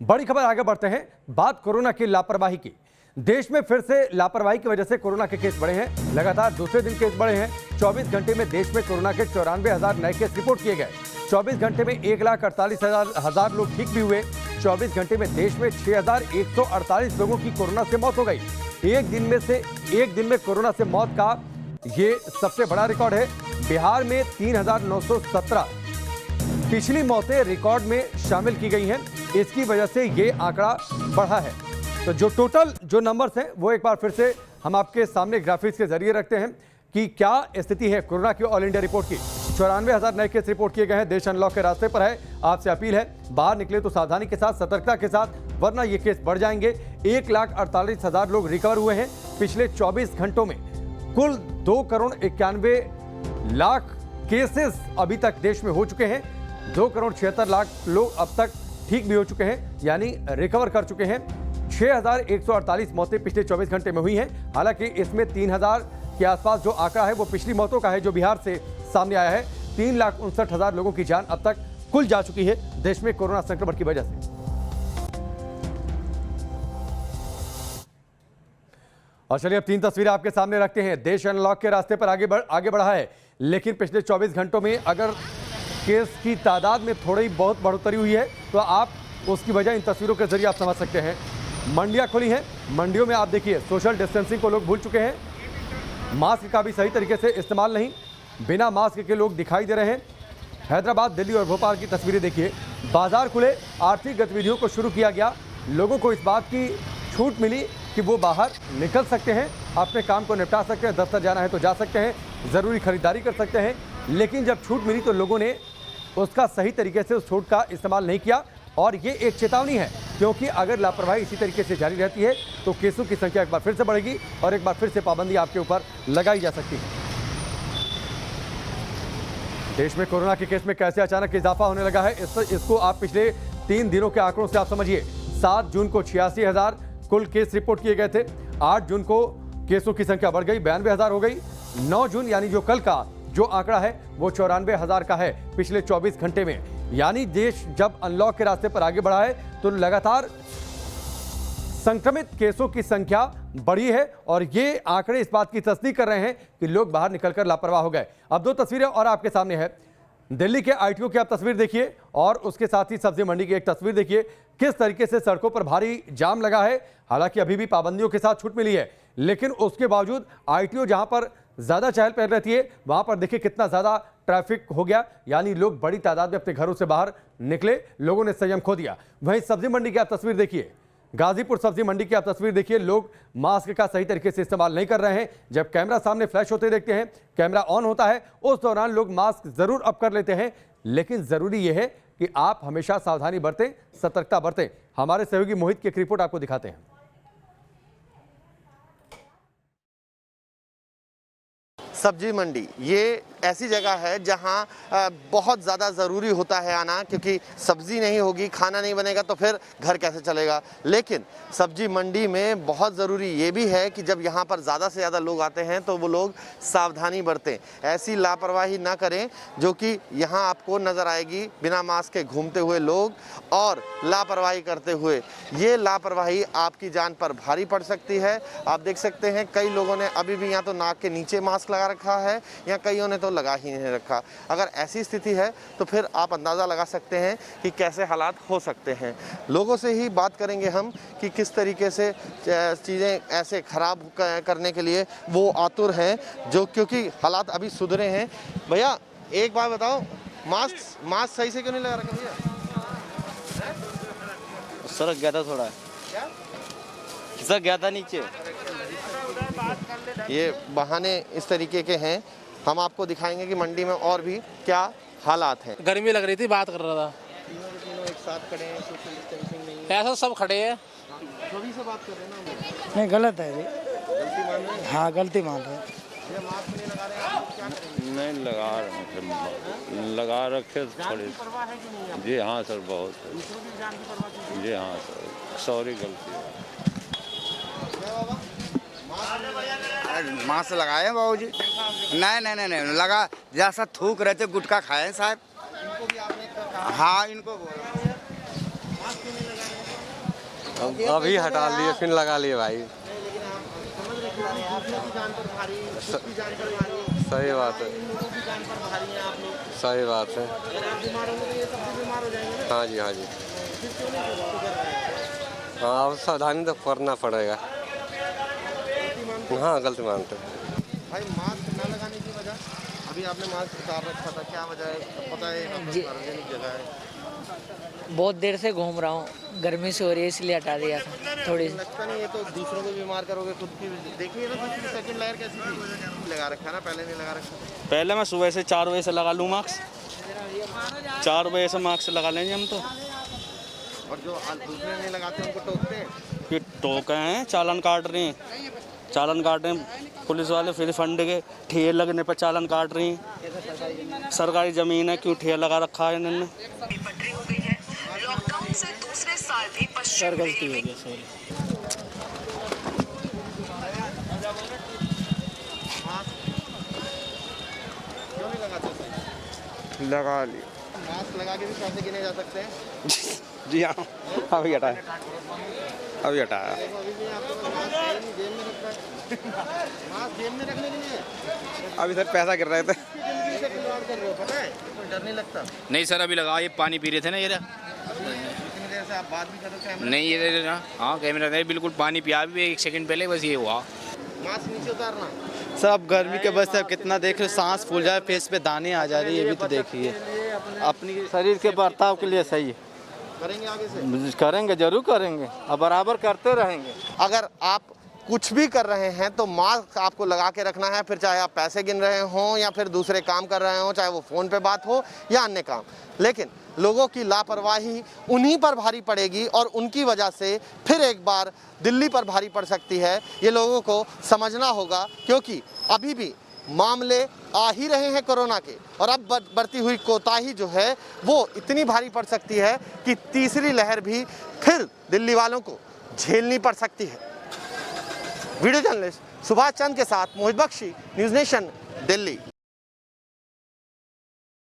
बड़ी खबर आगे बढ़ते हैं। बात कोरोना की लापरवाही की। देश में फिर से लापरवाही की वजह से कोरोना के केस बढ़े हैं। लगातार दूसरे दिन केस बढ़े हैं। 24 घंटे में देश में कोरोना के 94,000 नए केस रिपोर्ट किए गए। 24 घंटे में 1,48,000 लोग ठीक भी हुए। 24 घंटे में देश में 6,148 लोगों की कोरोना से मौत हो गई। एक दिन में कोरोना से मौत का ये सबसे बड़ा रिकॉर्ड है। बिहार में 3,917 पिछली मौतें रिकॉर्ड में शामिल की गई हैं। इसकी वजह से ये आंकड़ा बढ़ा है। तो जो टोटल नंबर्स हैं वो एक बार फिर से हम आपके सामने ग्राफिक्स के जरिए रखते हैं कि क्या स्थिति है कोरोना की ऑल इंडिया रिपोर्ट की। 94,000 नए केस रिपोर्ट किए गए हैं। देश अनलॉक के रास्ते पर है। आपसे अपील है, बाहर निकले तो सावधानी के साथ, सतर्कता के साथ, वरना ये केस बढ़ जाएंगे। 1,48,000 लोग रिकवर हुए हैं। पिछले 24 घंटों में कुल 2,91,00,000 केसेस अभी तक देश में हो चुके हैं। 2,76,00,000 लोग अब तक ठीक भी हो चुके हैं, यानी रिकवर कर चुके हैं। 6,148 मौतें पिछले 24 घंटे में हुई हैं। हालांकि इसमें 3,000 के आसपास जो आंकड़ा है वो पिछली मौतों का है, जो बिहार से सामने आया है। 3,59,000 लोगों की जान अब तक कुल जा चुकी है देश में कोरोना संक्रमण की वजह से। और चलिए अब 3 तस्वीरें आपके सामने रखते हैं। देश अनलॉक के रास्ते पर आगे बढ़ा है, लेकिन पिछले 24 घंटों में अगर केस की तादाद में थोड़ी बहुत बढ़ोतरी हुई है तो आप उसकी वजह इन तस्वीरों के जरिए आप समझ सकते हैं। मंडियां खुली हैं। मंडियों में आप देखिए सोशल डिस्टेंसिंग को लोग भूल चुके हैं। मास्क का भी सही तरीके से इस्तेमाल नहीं, बिना मास्क के लोग दिखाई दे रहे हैं। हैदराबाद, दिल्ली और भोपाल की तस्वीरें देखिए। बाजार खुले, आर्थिक गतिविधियों को शुरू किया गया। लोगों को इस बात की छूट मिली कि वो बाहर निकल सकते हैं, अपने काम को निपटा सकते हैं, दफ्तर जाना है तो जा सकते हैं, ज़रूरी खरीदारी कर सकते हैं। लेकिन जब छूट मिली तो लोगों ने उसका सही तरीके से उस छूट का इस्तेमाल नहीं किया। और ये एक चेतावनी है, क्योंकि अगर लापरवाही इसी तरीके से जारी रहती है तो केसों की संख्या एक बार फिर से बढ़ेगी और एक बार फिर से पाबंदी आपके ऊपर लगाई जा सकती है। देश में कोरोना के केस में कैसे अचानक इजाफा होने लगा है, इसको आप पिछले 3 दिनों के आंकड़ों से आप समझिए। 7 जून को 86,000 कुल केस रिपोर्ट किए गए थे। 8 जून को केसों की संख्या बढ़ गई, 92,000 हो गई। 9 जून यानी जो कल का जो आंकड़ा है वो 94,000 का है पिछले 24 घंटे में। यानी देश जब अनलॉक के रास्ते पर आगे बढ़ा है तो लगातार संक्रमित केसों की संख्या बढ़ी है। और ये आंकड़े इस बात की तस्दीक कर रहे हैं कि लोग बाहर निकलकर लापरवाह हो गए। अब 2 तस्वीरें और आपके सामने है। दिल्ली के आईटीओ की आप तस्वीर देखिए और उसके साथ ही सब्जी मंडी की एक तस्वीर देखिए। किस तरीके से सड़कों पर भारी जाम लगा है। हालांकि अभी भी पाबंदियों के साथ छूट मिली है, लेकिन उसके बावजूद आईटीओ जहां पर ज्यादा चहल पहल रहती है वहां पर देखिए कितना ज्यादा ट्रैफिक हो गया। यानी लोग बड़ी तादाद में अपने घरों से बाहर निकले, लोगों ने संयम खो दिया। वहीं सब्जी मंडी की आप तस्वीर देखिए, गाजीपुर सब्जी मंडी की आप तस्वीर देखिए। लोग मास्क का सही तरीके से इस्तेमाल नहीं कर रहे हैं। जब कैमरा सामने फ्लैश होते देखते हैं, कैमरा ऑन होता है, उस दौरान लोग मास्क जरूर अप कर लेते हैं। लेकिन जरूरी यह है कि आप हमेशा सावधानी बरतें, सतर्कता बरतें। हमारे सहयोगी मोहित की एक रिपोर्ट आपको दिखाते हैं। सब्जी मंडी ये ऐसी जगह है जहां बहुत ज़्यादा ज़रूरी होता है आना, क्योंकि सब्ज़ी नहीं होगी, खाना नहीं बनेगा तो फिर घर कैसे चलेगा। लेकिन सब्जी मंडी में बहुत ज़रूरी ये भी है कि जब यहाँ पर ज़्यादा से ज़्यादा लोग आते हैं तो वो लोग सावधानी बरतें, ऐसी लापरवाही ना करें जो कि यहाँ आपको नज़र आएगी। बिना मास्क के घूमते हुए लोग और लापरवाही करते हुए, ये लापरवाही आपकी जान पर भारी पड़ सकती है। आप देख सकते हैं कई लोगों ने अभी भी यहाँ तो नाक के नीचे मास्क लगा रखा है या कईयों ने तो लगा ही नहीं रखा। अगर ऐसी स्थिति है तो फिर आप अंदाज़ा लगा सकते हैं कि कैसे हालात हो सकते हैं। लोगों से ही बात करेंगे हम कि किस तरीके से चीज़ें ऐसे ख़राब करने के लिए वो आतुर हैं, जो क्योंकि हालात अभी सुधरे हैं। भैया एक बात बताओ, मास्क सही से क्यों नहीं लगा रखा भैया? सरक गया था थोड़ा, खिसक गया था नीचे। ये बहाने इस तरीके के हैं। हम आपको दिखाएंगे कि मंडी में और भी क्या हालात हैं। गर्मी लग रही थी, बात कर रहा था। तीनों एक साथ खड़े हैं, सोशल डिस्टेंसिंग नहीं है। ऐसा सब खड़े हैं, सभी से बात कर रहे हैं ना हम लोग। नहीं, गलत है जी। गलती मान रहे हैं? हाँ, गलती मान रहे हैं। ये मास्क नहीं लगा रहे हैं, आप लोग क्या करेंगे? नहीं लगा रहे, लगा रखे थोड़ी। परवाह है कि नहीं आपको? जी हाँ सर, बहुत है। दूसरों की जान की परवाह कीजिए। जी हाँ सर, सॉरी गलती है। मास्क लगाए हैं बाबूजी? नहीं लगा, जैसा थूक रहे थे गुटखा खाए साहब। इनको भी आपने कहा? हाँ, इनको बोला। मास्क क्यों नहीं लगा रहे हैं? अभी हटा लिए फिर लगा लिए भाई। लेकिन आप समझ रहे कि आपने भी जान पर भारी, उसकी जान पर भारी, सही बात है, लोगों की जान पर भारी हैं आप लोग। सही बात है। अगर आप बीमार होंगे तो ये सब भी बीमार हो जाएंगे ना। हाँ जी, हाँ जी। फिर क्यों नहीं कर रहे हैं? हाँ, अब सावधानी तो करना पड़ेगा। हाँ, गलती मानते हैं। भाई मास्क न लगाने की वजह, अभी आपने मास्क उतार रखा था, क्या वजह है? पता है यहाँ पर सार्वजनिक जगह है। बहुत देर से घूम रहा हूँ, गर्मी से हो रही है इसलिए हटा दिया था थोड़ी। लगता नहीं है तो दूसरों को बीमार करोगे, खुद की देखिए ना। दूसरी सेकंड लहर कैसी थी? लगा रखा ना, पहले नहीं लगा रखा। पहले मैं सुबह से 4 बजे से लगा लूँ मास्क, 4 बजे से मास्क लगा लेंगे हम तो। और जो दूसरे नहीं लगाते उनको टोकते हैं। फिर टोके हैं, चालान काट रहे हैं, चालान काट रहे हैं पुलिस वाले। फिर फंड के ठेल लगने पर चालान काट रही हैं। सरकारी ज़मीन है, क्यों ठेल लगा रखा है इन्होंने? पटरी हो गई है। लॉकडाउन से दूसरे साल भी पश्चिम रेलवे क्यों नहीं लगाते? लगा लिए। मास्क लगा के भी पैसे गिने जा सकते हैं। जी हाँ, अभी हटाया, अभी हटाया। देखो अभी भी आपके पास मास्क है ही नहीं, जेब में रखता है। मास्क जेब में रखने के लिए अभी सर पैसा गिर रहे थे। जिंदगी से खिलवाड़ कर रहे हो, पता है? कोई डर नहीं लगता? नहीं सर, अभी लगा, ये पानी पी रहे थे ना ये इतनी देर से आप बात भी कर रहे थे। नहीं ये हाँ, कैमरा नहीं, बिल्कुल पानी पिया भी 1 सेकंड पहले, बस ये हुआ। मास्क नीचे उतारना। सब गर्मी के वजह से कितना देख रहे, सांस फूल जाए, फेस पे दाने आ जा रही है, ये भी तो देखिए। अपनी शरीर के बर्ताव के लिए सही है, करेंगे आगे से? करेंगे, जरूर करेंगे, अब बराबर करते रहेंगे। अगर आप कुछ भी कर रहे हैं तो मास्क आपको लगा के रखना है, फिर चाहे आप पैसे गिन रहे हों या फिर दूसरे काम कर रहे हों, चाहे वो फ़ोन पे बात हो या अन्य काम। लेकिन लोगों की लापरवाही उन्हीं पर भारी पड़ेगी और उनकी वजह से फिर एक बार दिल्ली पर भारी पड़ सकती है। ये लोगों को समझना होगा, क्योंकि अभी भी मामले आ ही रहे हैं कोरोना के, और अब बढ़ती हुई कोताही जो है वो इतनी भारी पड़ सकती है कि तीसरी लहर भी फिर दिल्ली वालों को झेलनी पड़ सकती है। वीडियो जर्नलिस्ट सुभाष चंद के साथ मोहित बख्शी, न्यूज़ नेशन, दिल्ली।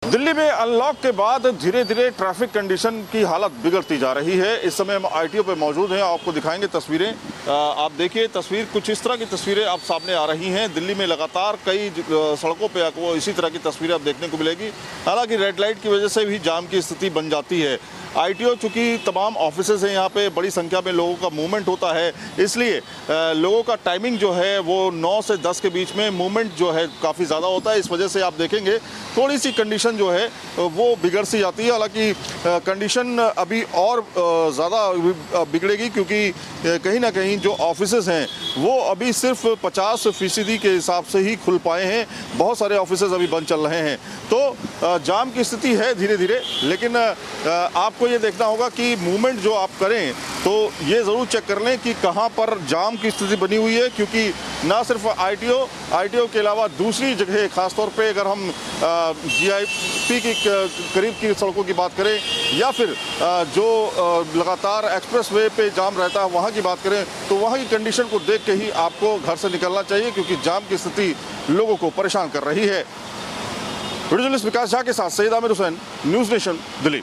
दिल्ली में अनलॉक के बाद धीरे धीरे ट्रैफिक कंडीशन की हालत बिगड़ती जा रही है। इस समय हम आईटीओ पे मौजूद हैं, आपको दिखाएंगे तस्वीरें। आप देखिए तस्वीर, कुछ इस तरह की तस्वीरें आप सामने आ रही हैं। दिल्ली में लगातार कई सड़कों पे आपको इसी तरह की तस्वीरें आप देखने को मिलेगी। हालांकि रेड लाइट की वजह से भी जाम की स्थिति बन जाती है। आईटीओ चूँकि तमाम ऑफिसेज हैं, यहाँ पे बड़ी संख्या में लोगों का मूवमेंट होता है, इसलिए लोगों का टाइमिंग जो है वो 9 से 10 के बीच में मूवमेंट जो है काफ़ी ज़्यादा होता है। इस वजह से आप देखेंगे थोड़ी सी कंडीशन जो है वो बिगड़ सी जाती है। हालांकि कंडीशन अभी और ज़्यादा बिगड़ेगी, क्योंकि कहीं ना कहीं जो ऑफिसेज हैं वो अभी सिर्फ 50% के हिसाब से ही खुल पाए हैं। बहुत सारे ऑफिसेज अभी बंद चल रहे हैं, तो जाम की स्थिति है धीरे धीरे। लेकिन आपको ये देखना होगा कि मूवमेंट जो आप करें तो ये ज़रूर चेक कर लें कि कहाँ पर जाम की स्थिति बनी हुई है, क्योंकि ना सिर्फ आईटीओ के अलावा दूसरी जगह, ख़ासतौर पे अगर हम जीआईपी की करीब की सड़कों की बात करें या फिर जो लगातार एक्सप्रेस वे पे जाम रहता है वहाँ की बात करें, तो वहाँ की कंडीशन को देख के ही आपको घर से निकलना चाहिए, क्योंकि जाम की स्थिति लोगों को परेशान कर रही है। वीडियो जर्नलिस्ट विकास झा के साथ सईद आमिर हुसैन, न्यूज़ नेशन, दिल्ली।